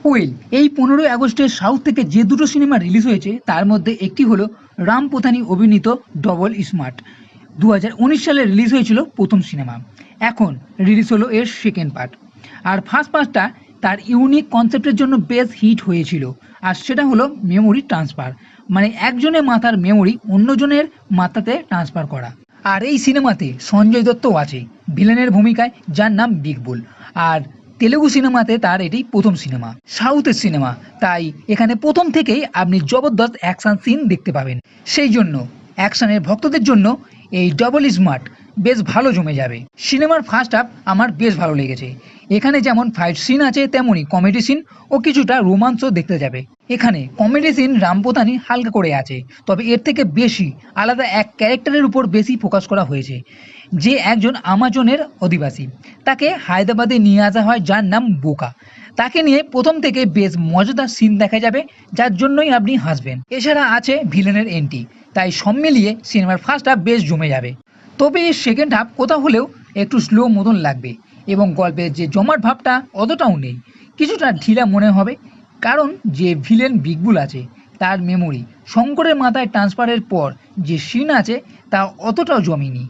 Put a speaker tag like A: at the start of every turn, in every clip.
A: Well, এই 15ই আগস্টে south থেকে যে দুটো সিনেমা রিলিজ হয়েছে তার মধ্যে একটি হলো রাম পোথানি অভিনীত ডবল স্মার্ট। 2019 সালে রিলিজ হয়েছিল প্রথম সিনেমা। এখন রিলিজ হলো এর সেকেন্ড পার্ট। আর ফার্স্ট পার্টটা তার ইউনিক কনসেপ্টের জন্য বেশ হিট হয়েছিল। আর সেটা হলো মেমোরি ট্রান্সফার, মানে একজনের মাথার মেমোরি অন্যজনের মাথাতে ট্রান্সফার করা। আর এই সিনেমাতে সঞ্জয় দত্তও আছে ভিলেনের ভূমিকায়, যার নাম বিগ বুল। আর তেলেগু সিনেমাতে তার এটি প্রথম সিনেমা, সাউথের সিনেমা, তাই এখানে প্রথম থেকেই আপনি জবরদস্ত অ্যাকশন সিন দেখতে পাবেন। সেই জন্য অ্যাকশনের ভক্তদের জন্য এই ডবল স্মার্ট বেশ ভালো জমে যাবে। সিনেমার ফার্স্ট হাফ আমার বেশ ভালো লেগেছে। এখানে যেমন ফাইট সিন আছে তেমনই কমেডি সিন ও কিছুটা রোমান্সও দেখতে যাবে। এখানে কমেডি সিন রামপোতানি হালকা করে আছে, তবে এর থেকে বেশি আলাদা এক ক্যারেক্টারের উপর বেশি ফোকাস করা হয়েছে, যে একজন আমাজনের অধিবাসী। তাকে হায়দ্রাবাদে নিয়ে আসা হয়, যার নাম বোকা। তাকে নিয়ে প্রথম থেকে বেশ মজাদার সিন দেখা যাবে, যার জন্যই আপনি হাসবেন। এছাড়া আছে ভিলেনের এন্ট্রি, তাই সব মিলিয়ে সিনেমার ফার্স্ট হাফ বেশ জমে যাবে। তবে এর সেকেন্ড হাফ কোথাও হলেও একটু স্লো মতন লাগবে, এবং গল্পের যে জমাট ভাবটা অতটাও নেই, কিছুটা ঢিলা মনে হবে। কারণ যে ভিলেন বিগবুল আছে তার মেমোরি শঙ্করের মাথায় ট্রান্সফারের পর যে সিন আছে তা অতটাও জমেনি।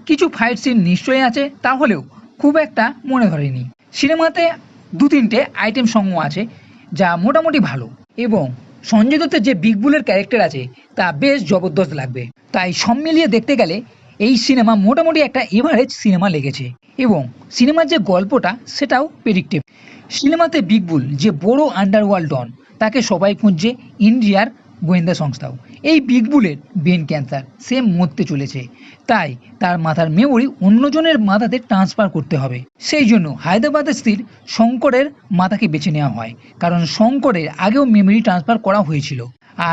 A: কিছু ফাইট সিন নিশ্চয়ই আছে, তাহলেও খুব একটা মনে ধরেনি। সিনেমাতে 2-3টে আইটেম সংও আছে যা মোটামুটি ভালো, এবং সঞ্জয় দত্তের যে বিগ বুলের ক্যারেক্টার আছে তা বেশ জবরদস্ত লাগবে। তাই সব মিলিয়ে দেখতে গেলে এই সিনেমা মোটামুটি একটা এভারেজ সিনেমা লেগেছে। এবং সিনেমার যে গল্পটা সেটাও প্রেডিক্টেবল। সিনেমাতে বিগ বুল যে বড় আন্ডারওয়ার্ল্ড ডন, তাকে সবাই খুঁজছে, ইন্ডিয়ার গোয়েন্দা সংস্থাও। এই বিগ বুলের ব্রেন ক্যান্সার, সে মরতে চলেছে, তাই তার মাথার মেমোরি অন্যজনের মাথাতে ট্রান্সফার করতে হবে। সেই জন্য হায়দ্রাবাদের স্থির শঙ্করের মাথাকে বেছে নেওয়া হয়, কারণ শঙ্করের আগেও মেমোরি ট্রান্সফার করা হয়েছিল।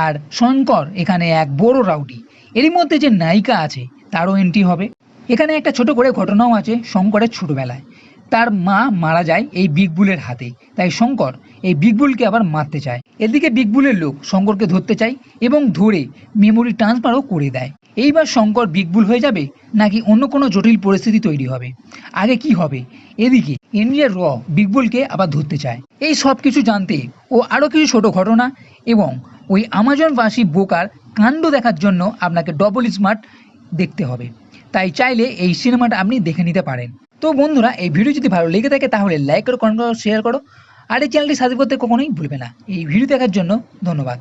A: আর শঙ্কর এখানে এক বড় রাউডি। এরই মধ্যে যে নায়িকা আছে তারও এন্ট্রি হবে। এখানে একটা ছোট করে ঘটনাও আছে শঙ্করের ছোটবেলায়। তার মা মারা যায় এই বিগ বুলের হাতে, তাই শঙ্কর এই বিগ বুলকে আবার মারতে চায়। এদিকে বিগ বুলের লোক শঙ্করকে ধরতে চায় এবং ধরে মেমোরি ট্রান্সফারও করে দেয়। এইবার শঙ্কর বিগ বুল হয়ে যাবে, নাকি অন্য কোনো জটিল পরিস্থিতি তৈরি হবে? আগে কি হবে? এদিকে ইন্ডিয়ার বিগ বুলকে আবার ধরতে চায়। এই সব কিছু জানতে ও আরও কিছু ছোট ঘটনা এবং ওই আমাজনবাসী বোকার কাণ্ড দেখার জন্য আপনাকে ডবল স্মার্ট দেখতে হবে। তাই চাইলে এই সিনেমাটা আপনি দেখে নিতে পারেন। তো বন্ধুরা, এই ভিডিও যদি ভালো লেগে থাকে তাহলে লাইক করো, কমেন্ট করো, শেয়ার করো। আর এই চ্যানেলটি সাবস্ক্রাইব করতে কখনোই ভুলবে না। এই ভিডিও দেখার জন্য ধন্যবাদ।